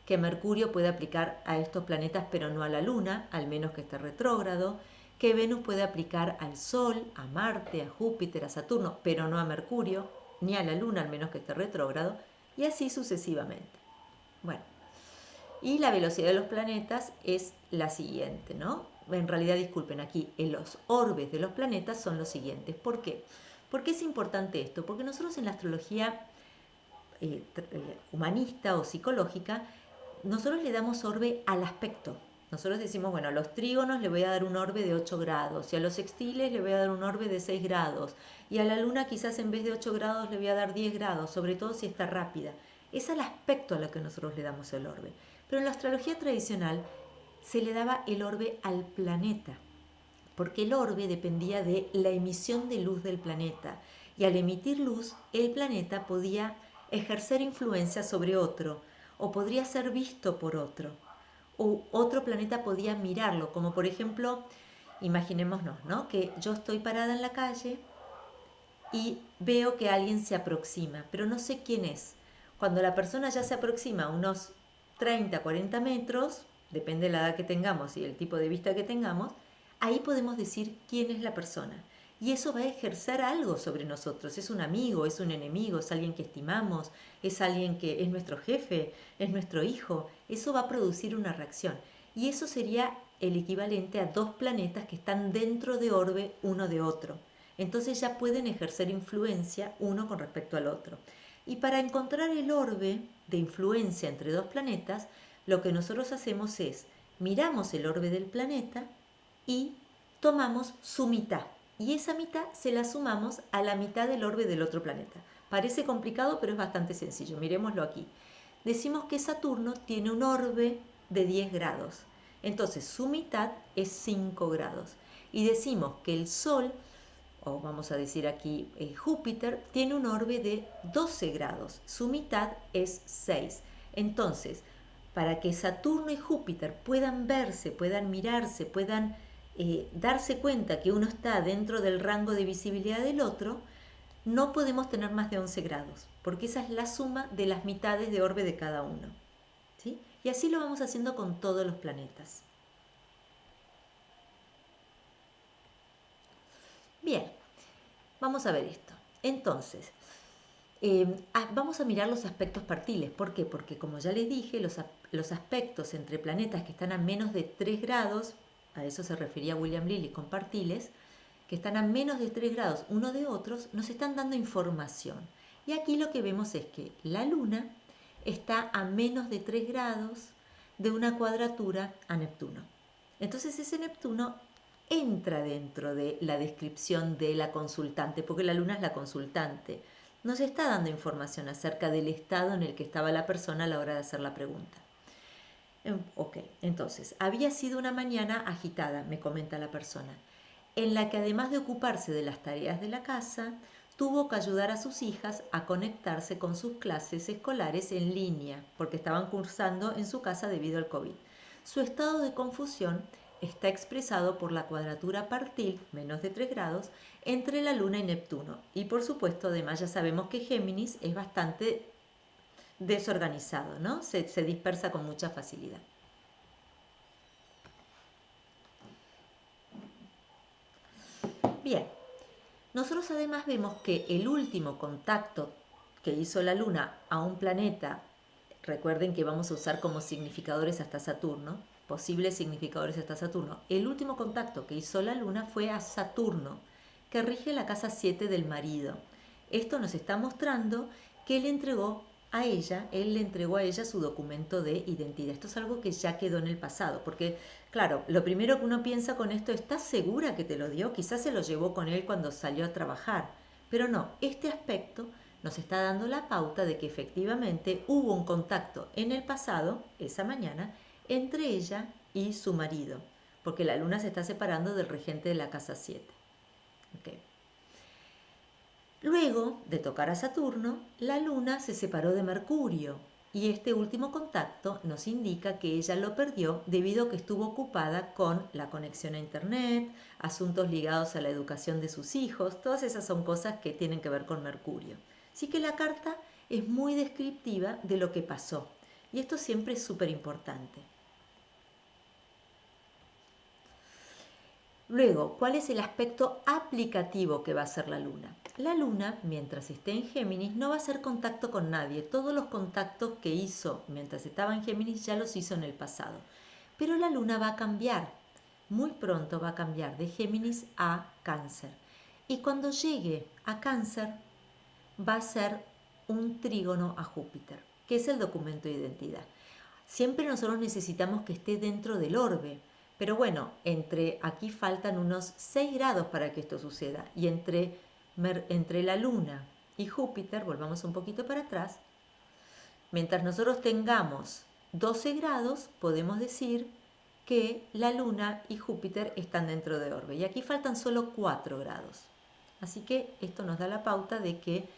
que Mercurio puede aplicar a estos planetas pero no a la Luna, al menos que esté retrógrado, que Venus puede aplicar al Sol, a Marte, a Júpiter, a Saturno, pero no a Mercurio, ni a la Luna, al menos que esté retrógrado, y así sucesivamente. Bueno, y la velocidad de los planetas es la siguiente, ¿no? En realidad, disculpen, aquí los orbes de los planetas son los siguientes. ¿Por qué? ¿Por qué es importante esto? Porque nosotros en la astrología humanista o psicológica, nosotros le damos orbe al aspecto. Nosotros decimos, bueno, a los trígonos le voy a dar un orbe de 8 grados, y a los sextiles le voy a dar un orbe de 6 grados, y a la luna quizás en vez de 8 grados le voy a dar 10 grados, sobre todo si está rápida. Es al aspecto a lo que nosotros le damos el orbe. Pero en la astrología tradicional se le daba el orbe al planeta, porque el orbe dependía de la emisión de luz del planeta, y al emitir luz, el planeta podía ejercer influencia sobre otro, o podría ser visto por otro, o otro planeta podía mirarlo, como por ejemplo, imaginémonos, ¿no? Que yo estoy parada en la calle y veo que alguien se aproxima, pero no sé quién es. Cuando la persona ya se aproxima a unos 30, 40 metros, depende de la edad que tengamos y el tipo de vista que tengamos, ahí podemos decir quién es la persona. Y eso va a ejercer algo sobre nosotros. Es un amigo, es un enemigo, es alguien que estimamos, es alguien que es nuestro jefe, es nuestro hijo. Eso va a producir una reacción. Y eso sería el equivalente a dos planetas que están dentro de orbe uno de otro. Entonces ya pueden ejercer influencia uno con respecto al otro. Y para encontrar el orbe de influencia entre dos planetas, lo que nosotros hacemos es miramos el orbe del planeta y tomamos su mitad. Y esa mitad se la sumamos a la mitad del orbe del otro planeta. Parece complicado, pero es bastante sencillo. Miremoslo aquí. Decimos que Saturno tiene un orbe de 10 grados. Entonces su mitad es 5 grados. Y decimos que el Sol, o vamos a decir aquí Júpiter, tiene un orbe de 12 grados. Su mitad es 6. Entonces, para que Saturno y Júpiter puedan verse, puedan mirarse, puedan darse cuenta que uno está dentro del rango de visibilidad del otro, no podemos tener más de 11 grados, porque esa es la suma de las mitades de orbe de cada uno. ¿Sí? Y así lo vamos haciendo con todos los planetas. Bien, vamos a ver esto. Entonces, vamos a mirar los aspectos partiles. ¿Por qué? Porque como ya les dije, los aspectos entre planetas que están a menos de 3 grados, a eso se refería William Lilly con partiles, que están a menos de 3 grados uno de otros, nos están dando información. Y aquí lo que vemos es que la Luna está a menos de 3 grados de una cuadratura a Neptuno. Entonces ese Neptuno entra dentro de la descripción de la consultante, porque la Luna es la consultante. Nos está dando información acerca del estado en el que estaba la persona a la hora de hacer la pregunta. Ok, entonces, había sido una mañana agitada, me comenta la persona, en la que además de ocuparse de las tareas de la casa, tuvo que ayudar a sus hijas a conectarse con sus clases escolares en línea, porque estaban cursando en su casa debido al COVID. Su estado de confusión está expresado por la cuadratura partil, menos de 3 grados, entre la Luna y Neptuno. Y por supuesto, además ya sabemos que Géminis es bastante desorganizado, ¿no? Se dispersa con mucha facilidad. Bien, nosotros además vemos que el último contacto que hizo la Luna a un planeta, recuerden que vamos a usar como significadores hasta Saturno, posibles significadores hasta Saturno, el último contacto que hizo la Luna fue a Saturno, que rige la casa 7 del marido. Esto nos está mostrando que él le entregó a ella su documento de identidad. Esto es algo que ya quedó en el pasado, porque claro, lo primero que uno piensa con esto, ¿estás segura que te lo dio? Quizás se lo llevó con él cuando salió a trabajar, pero no, este aspecto nos está dando la pauta de que efectivamente hubo un contacto en el pasado, esa mañana, entre ella y su marido, porque la Luna se está separando del regente de la casa 7. Okay. Luego de tocar a Saturno, la Luna se separó de Mercurio y este último contacto nos indica que ella lo perdió debido a que estuvo ocupada con la conexión a Internet, asuntos ligados a la educación de sus hijos, todas esas son cosas que tienen que ver con Mercurio. Así que la carta es muy descriptiva de lo que pasó y esto siempre es súper importante. Luego, ¿cuál es el aspecto aplicativo que va a hacer la Luna? La Luna, mientras esté en Géminis, no va a hacer contacto con nadie. Todos los contactos que hizo mientras estaba en Géminis ya los hizo en el pasado. Pero la Luna va a cambiar. Muy pronto va a cambiar de Géminis a Cáncer. Y cuando llegue a Cáncer, va a ser un trígono a Júpiter, que es el documento de identidad. Siempre nosotros necesitamos que esté dentro del orbe. Pero bueno, aquí faltan unos 6 grados para que esto suceda. Y entre la Luna y Júpiter, volvamos un poquito para atrás, mientras nosotros tengamos 12 grados, podemos decir que la Luna y Júpiter están dentro de orbe. Y aquí faltan solo 4 grados. Así que esto nos da la pauta de que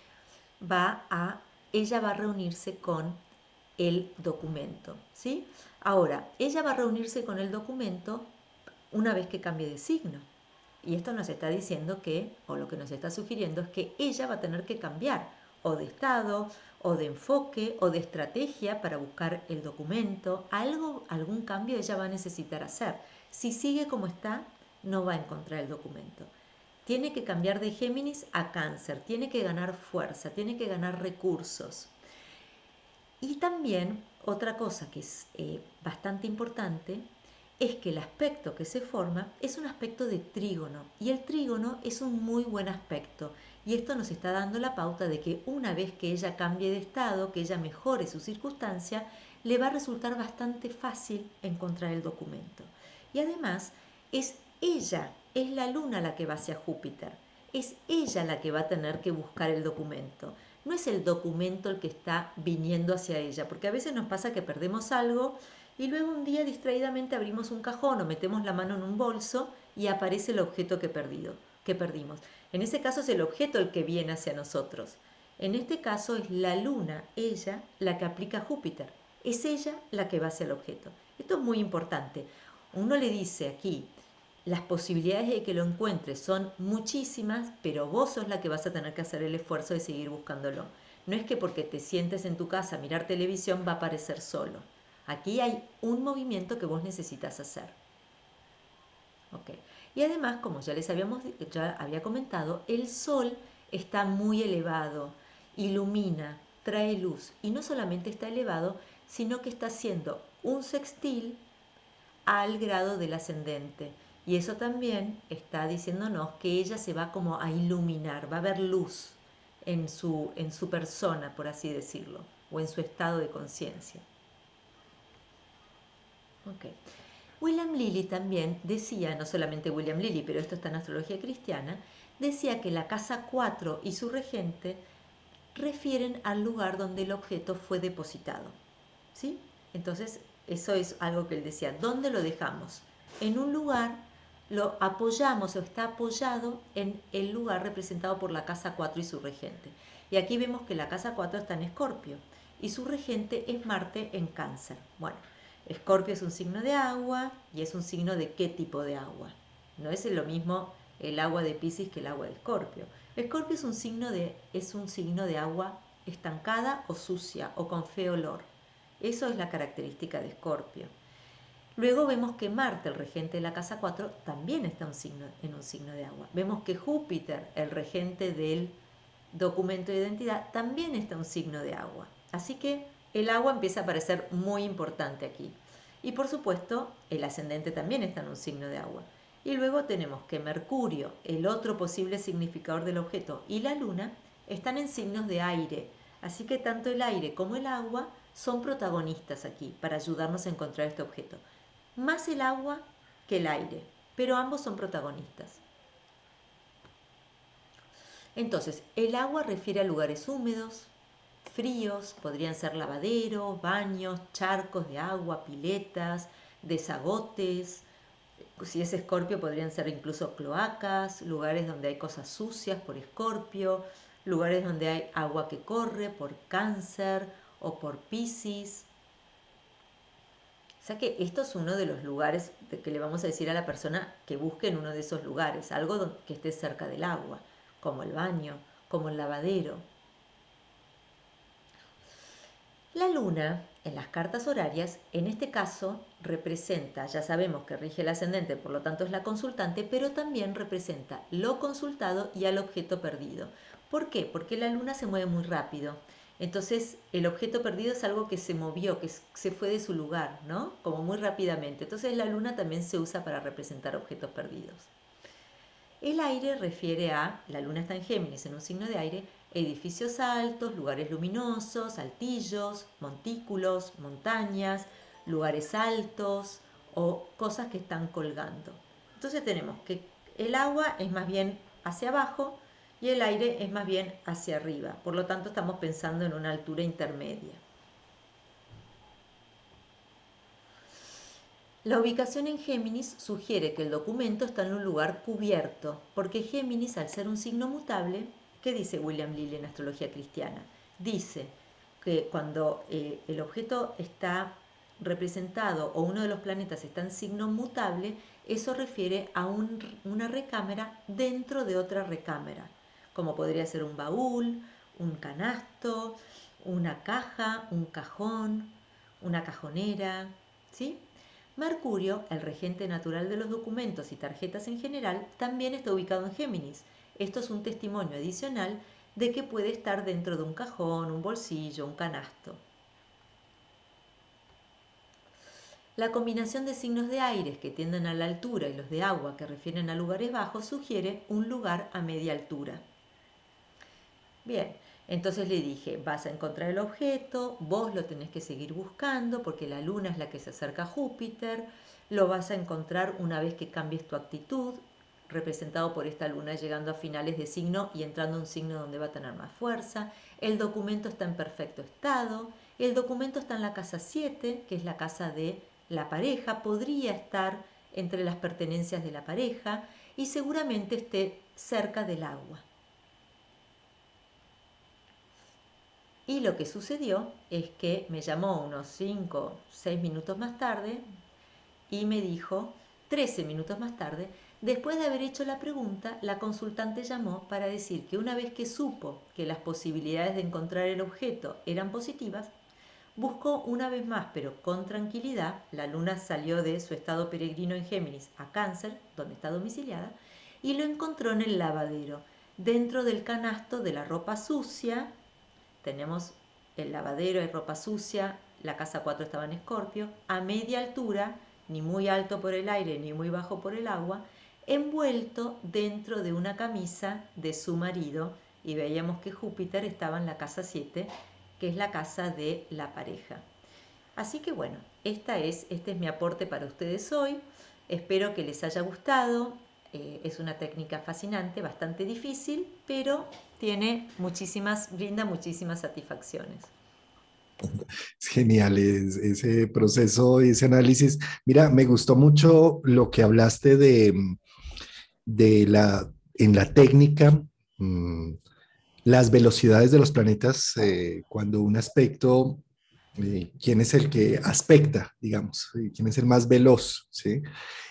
ella va a reunirse con el documento, ¿sí? Ahora, ella va a reunirse con el documento una vez que cambie de signo. Y esto nos está diciendo o lo que nos está sugiriendo es que ella va a tener que cambiar o de estado, o de enfoque, o de estrategia para buscar el documento. Algún cambio ella va a necesitar hacer. Si sigue como está, no va a encontrar el documento. Tiene que cambiar de Géminis a Cáncer, tiene que ganar fuerza, tiene que ganar recursos. Y también otra cosa que es bastante importante es que el aspecto que se forma es un aspecto de trígono y el trígono es un muy buen aspecto y esto nos está dando la pauta de que una vez que ella cambie de estado, que ella mejore su circunstancia, le va a resultar bastante fácil encontrar el documento. Y además es la Luna la que va hacia Júpiter, es ella la que va a tener que buscar el documento. No es el documento el que está viniendo hacia ella, porque a veces nos pasa que perdemos algo y luego un día distraídamente abrimos un cajón o metemos la mano en un bolso y aparece el objeto que perdimos. En ese caso es el objeto el que viene hacia nosotros. En este caso es la Luna, ella, la que aplica a Júpiter. Es ella la que va hacia el objeto. Esto es muy importante. Uno le dice aquí, las posibilidades de que lo encuentres son muchísimas, pero vos sos la que vas a tener que hacer el esfuerzo de seguir buscándolo. No es que porque te sientes en tu casa a mirar televisión va a aparecer solo. Aquí hay un movimiento que vos necesitas hacer. Okay. Y además, como ya había comentado, el Sol está muy elevado, ilumina, trae luz. Y no solamente está elevado, sino que está haciendo un sextil al grado del ascendente. Y eso también está diciéndonos que ella se va como a iluminar, va a haber luz en su persona, por así decirlo, o en su estado de conciencia. Okay. William Lilly también decía, no solamente William Lilly, pero esto está en astrología cristiana, decía que la casa 4 y su regente refieren al lugar donde el objeto fue depositado. ¿Sí? Entonces, eso es algo que él decía. ¿Dónde lo dejamos? En un lugar, lo apoyamos o está apoyado en el lugar representado por la casa 4 y su regente. Y aquí vemos que la casa 4 está en Escorpio y su regente es Marte en Cáncer. Bueno, Escorpio es un signo de agua y es un signo de qué tipo de agua. No es lo mismo el agua de Piscis que el agua de Escorpio. Escorpio es un signo de agua estancada o sucia o con feo olor. Eso es la característica de Escorpio. Luego vemos que Marte, el regente de la casa 4, también está en un signo de agua. Vemos que Júpiter, el regente del documento de identidad, también está en un signo de agua. Así que el agua empieza a parecer muy importante aquí. Y por supuesto, el ascendente también está en un signo de agua. Y luego tenemos que Mercurio, el otro posible significador del objeto, y la Luna están en signos de aire. Así que tanto el aire como el agua son protagonistas aquí para ayudarnos a encontrar este objeto. Más el agua que el aire, pero ambos son protagonistas. Entonces, el agua refiere a lugares húmedos, fríos, podrían ser lavaderos, baños, charcos de agua, piletas, desagotes. Si es Escorpio podrían ser incluso cloacas, lugares donde hay cosas sucias por Escorpio, lugares donde hay agua que corre por Cáncer o por Piscis. O sea que esto es uno de los lugares que le vamos a decir a la persona que busque en uno de esos lugares, algo que esté cerca del agua, como el baño, como el lavadero. La luna, en las cartas horarias, en este caso representa, ya sabemos que rige el ascendente, por lo tanto es la consultante, pero también representa lo consultado y al objeto perdido. ¿Por qué? Porque la luna se mueve muy rápido. Entonces el objeto perdido es algo que se movió, que se fue de su lugar, ¿no? Como muy rápidamente. Entonces la luna también se usa para representar objetos perdidos. El aire refiere a, la luna está en Géminis, en un signo de aire, edificios altos, lugares luminosos, altillos, montículos, montañas, lugares altos o cosas que están colgando. Entonces tenemos que el agua es más bien hacia abajo y el aire es más bien hacia arriba. Por lo tanto, estamos pensando en una altura intermedia. La ubicación en Géminis sugiere que el documento está en un lugar cubierto, porque Géminis, al ser un signo mutable, ¿qué dice William Lilly en Astrología Cristiana? Dice que cuando el objeto está representado o uno de los planetas está en signo mutable, eso refiere a una recámara dentro de otra recámara, como podría ser un baúl, un canasto, una caja, un cajón, una cajonera, ¿sí? Mercurio, el regente natural de los documentos y tarjetas en general, también está ubicado en Géminis. Esto es un testimonio adicional de que puede estar dentro de un cajón, un bolsillo, un canasto. La combinación de signos de aires que tienden a la altura y los de agua que refieren a lugares bajos sugiere un lugar a media altura. Bien, entonces le dije, vas a encontrar el objeto, vos lo tenés que seguir buscando porque la luna es la que se acerca a Júpiter, lo vas a encontrar una vez que cambies tu actitud, representado por esta luna llegando a finales de signo y entrando a un signo donde va a tener más fuerza. El documento está en perfecto estado, el documento está en la casa 7, que es la casa de la pareja, podría estar entre las pertenencias de la pareja y seguramente esté cerca del agua. Y lo que sucedió es que me llamó unos 5, 6 minutos más tarde y me dijo, 13 minutos más tarde, después de haber hecho la pregunta, la consultante llamó para decir que una vez que supo que las posibilidades de encontrar el objeto eran positivas, buscó una vez más, pero con tranquilidad. La luna salió de su estado peregrino en Géminis a Cáncer, donde está domiciliada, y lo encontró en el lavadero, dentro del canasto de la ropa sucia. Tenemos el lavadero, hay ropa sucia, la casa 4 estaba en Escorpio, a media altura, ni muy alto por el aire ni muy bajo por el agua, envuelto dentro de una camisa de su marido, y veíamos que Júpiter estaba en la casa 7, que es la casa de la pareja. Así que bueno, este es mi aporte para ustedes hoy. Espero que les haya gustado. Es una técnica fascinante, bastante difícil, pero brinda muchísimas satisfacciones. Es genial ese proceso y ese análisis. Mira, me gustó mucho lo que hablaste en la técnica, mm, las velocidades de los planetas, cuando un aspecto, quién es el que aspecta, digamos, quién es el más veloz, ¿sí?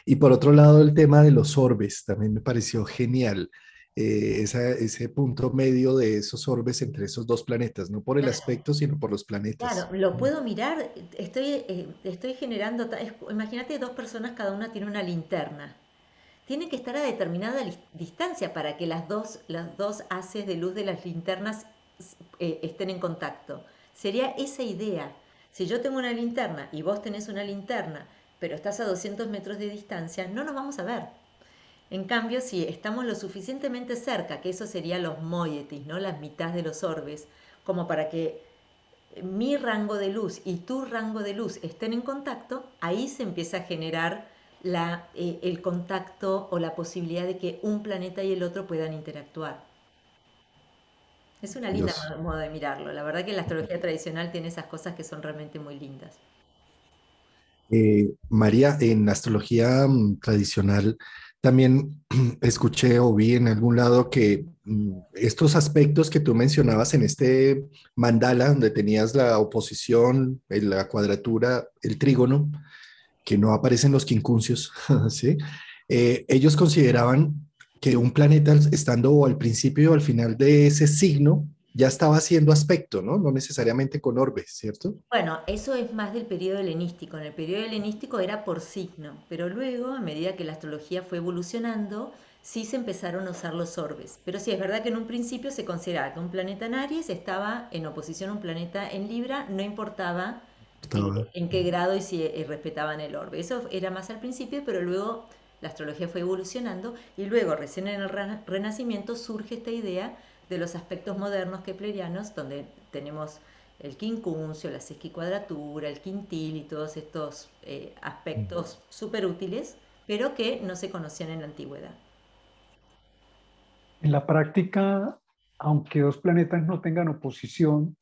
Y por otro lado, el tema de los orbes también me pareció genial. ese punto medio de esos orbes entre esos dos planetas, no por el Claro, aspecto, sino por los claro, planetas. lo puedo mirar, estoy generando, imagínate dos personas, cada una tiene una linterna. Tienen que estar a determinada distancia para que las dos haces de luz de las linternas estén en contacto. Sería esa idea. Si yo tengo una linterna y vos tenés una linterna, pero estás a 200 metros de distancia, no nos vamos a ver. En cambio, si estamos lo suficientemente cerca, que eso sería los moietis, ¿no? Las mitades de los orbes, como para que mi rango de luz y tu rango de luz estén en contacto, ahí se empieza a generar el contacto o la posibilidad de que un planeta y el otro puedan interactuar. Es una linda Dios. modo de mirarlo. La verdad que la astrología tradicional tiene esas cosas que son realmente muy lindas. María, en astrología tradicional también escuché o vi en algún lado que estos aspectos que tú mencionabas en este mandala, donde tenías la oposición, la cuadratura, el trígono, que no aparecen los quincunциos, ¿sí? Ellos consideraban que un planeta estando al principio o al final de ese signo ya estaba haciendo aspecto, ¿no? No necesariamente con orbes, ¿cierto? Bueno, eso es más del periodo helenístico. En el periodo helenístico era por signo, pero luego, a medida que la astrología fue evolucionando, sí se empezaron a usar los orbes. Pero sí, es verdad que en un principio se consideraba que un planeta en Aries estaba en oposición a un planeta en Libra, no importaba Estaba. en qué grado y si respetaban el orbe. Eso era más al principio, pero luego la astrología fue evolucionando y luego, recién en el Renacimiento, surge esta idea de los aspectos modernos keplerianos, donde tenemos el quincuncio, la sesquicuadratura, el quintil y todos estos aspectos súper útiles, pero que no se conocían en la antigüedad. En la práctica, aunque dos planetas no tengan oposición,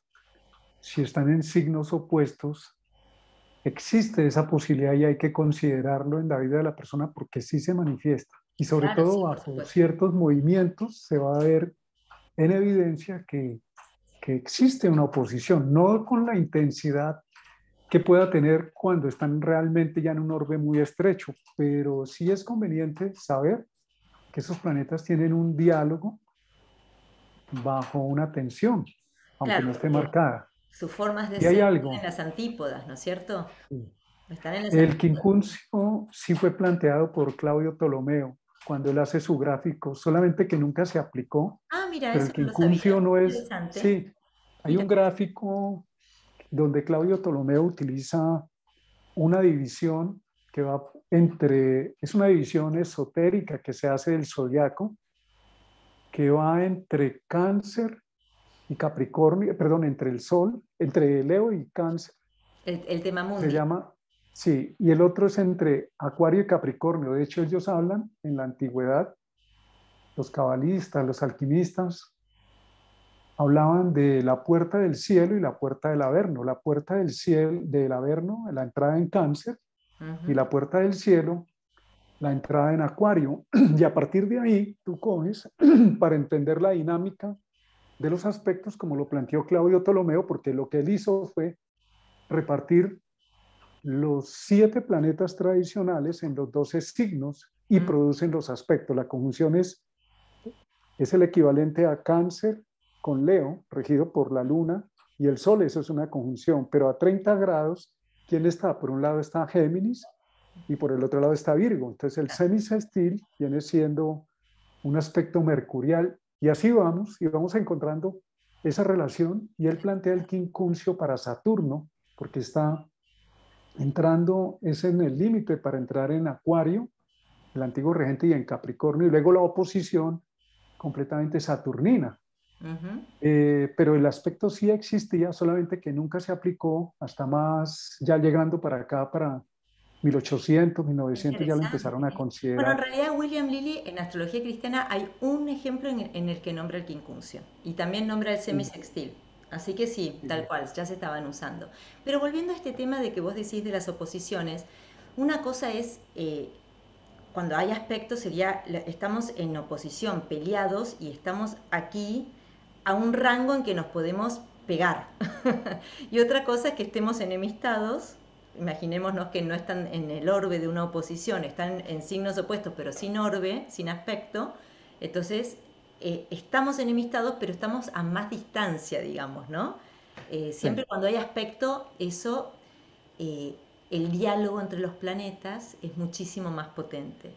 si están en signos opuestos, existe esa posibilidad y hay que considerarlo en la vida de la persona porque sí se manifiesta. Y sobre Claro, todo sí, por bajo supuesto. ciertos movimientos se va a ver en evidencia que existe una oposición, no con la intensidad que pueda tener cuando están realmente ya en un orbe muy estrecho, pero sí es conveniente saber que esos planetas tienen un diálogo bajo una tensión, aunque Claro, no esté porque marcada. sus formas de Y hay ser están en algo, las antípodas, ¿no es cierto? Están en las el antípodas. quincuncio sí fue planteado por Claudio Ptolomeo cuando él hace su gráfico, solamente que nunca se aplicó, Ah, mira, pero eso el no lo sabía. quincuncio no es, Interesante. sí, hay Mira, un gráfico donde Claudio Ptolomeo utiliza una división que va entre, es una división esotérica que se hace del zodiaco, que va entre Cáncer y Capricornio, perdón, entre el Sol, entre Leo y Cáncer, el tema se mundi. llama, sí, y el otro es entre Acuario y Capricornio. De hecho, ellos hablan en la antigüedad, los cabalistas, los alquimistas, hablaban de la puerta del cielo y la puerta del Averno. La puerta del cielo, del Averno, la entrada en Cáncer, y Ujú. la puerta del cielo, la entrada en Acuario. Y a partir de ahí, tú coges para entender la dinámica de los aspectos, como lo planteó Claudio Ptolomeo, porque lo que él hizo fue repartir los 7 planetas tradicionales en los 12 signos y Mm, producen los aspectos. La conjunción es el equivalente a Cáncer con Leo, regido por la Luna y el Sol, eso es una conjunción, pero a 30 grados, ¿quién está? Por un lado está Géminis y por el otro lado está Virgo. Entonces el semisestil viene siendo un aspecto mercurial y así vamos y vamos encontrando esa relación y él plantea el quincuncio para Saturno porque está entrando, es en el límite para entrar en Acuario, el antiguo regente, y en Capricornio, y luego la oposición completamente saturnina. ujú. Pero el aspecto sí existía, solamente que nunca se aplicó hasta más, ya llegando para acá, para 1800, 1900, ya lo Interesante. empezaron a Bueno, en considerar. realidad William Lilly en astrología cristiana hay un ejemplo en el que nombra el quincuncio y también nombra el Sí, semisextil. Así que sí, tal sí. cual, ya se estaban usando. Pero volviendo a este tema de que vos decís de las oposiciones, una cosa es, cuando hay aspectos, sería, estamos en oposición, peleados y estamos aquí a un rango en que nos podemos pegar. Y otra cosa es que estemos enemistados. Imaginémonos que no están en el orbe de una oposición, están en signos opuestos, pero sin orbe, sin aspecto. Entonces estamos enemistados, pero estamos a más distancia, digamos, ¿no? Siempre Sí. cuando hay aspecto, eso, eh, el diálogo entre los planetas es muchísimo más potente.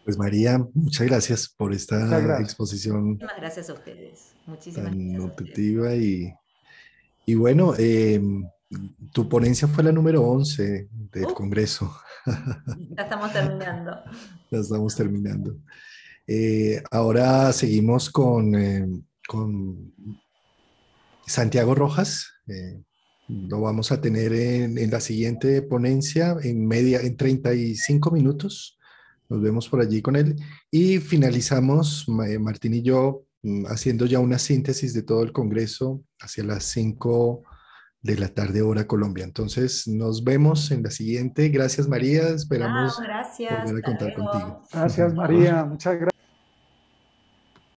Pues María, muchas gracias por Muchas esta gracias. exposición Muchísimas gracias a ustedes. Muchísimas tan gracias a ustedes. nutritiva y bueno, tu ponencia fue la número 11 del Uh, Congreso. ya estamos terminando. Ya estamos terminando. Ahora seguimos con Santiago Rojas. Lo vamos a tener en la siguiente ponencia en 35 minutos. Nos vemos por allí con él. Y finalizamos, Martín y yo, haciendo ya una síntesis de todo el Congreso hacia las 5 de la tarde, hora Colombia. Entonces, nos vemos en la siguiente. Gracias, María. Chao, Esperamos gracias. volver a Hasta contar contigo. luego. Gracias, María. Muchas gracias.